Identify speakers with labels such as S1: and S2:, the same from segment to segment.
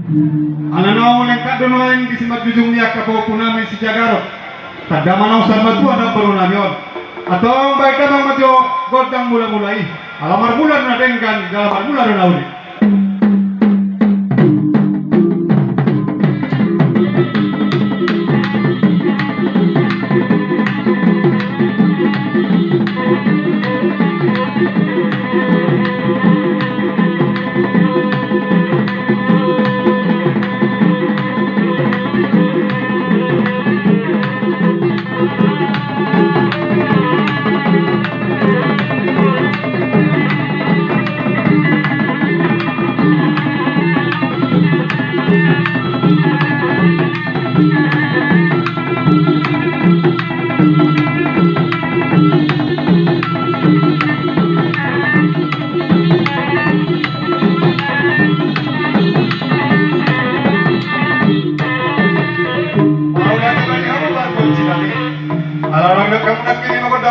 S1: Ananaw lengkap doon yang disimpat jujung niya kapo namin si Jagaro. Tanda manaw sa matu ada peruna yon. Atau baik na majo godang mula-mulai. Alamar bulan na dengkan, galamar bulan na uli.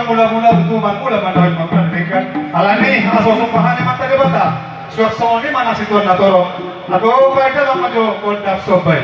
S1: Mula-mula tutuman mula manawin maprantikan alani asosok pahane mata de bata suasoni mana situan natoro atau pada lama jo kondak sobai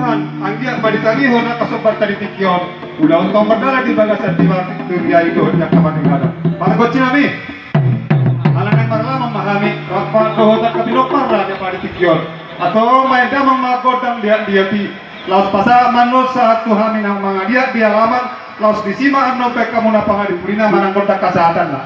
S1: Tuhan, anggia baditagi hona kasobat tadi tikion. Udah untung berdala di bagasan di batik dunia itu hendak kapan ada. Para bocil kami, alang marla memahami apa dohota kabinok parra di pada tikion. Atau maeda memagodang dia ti. Laos pasa manus saat Tuhan minang mangadia dia laman. Laos disima anno pek kamu napanga di purina manang kontak kesehatan lah.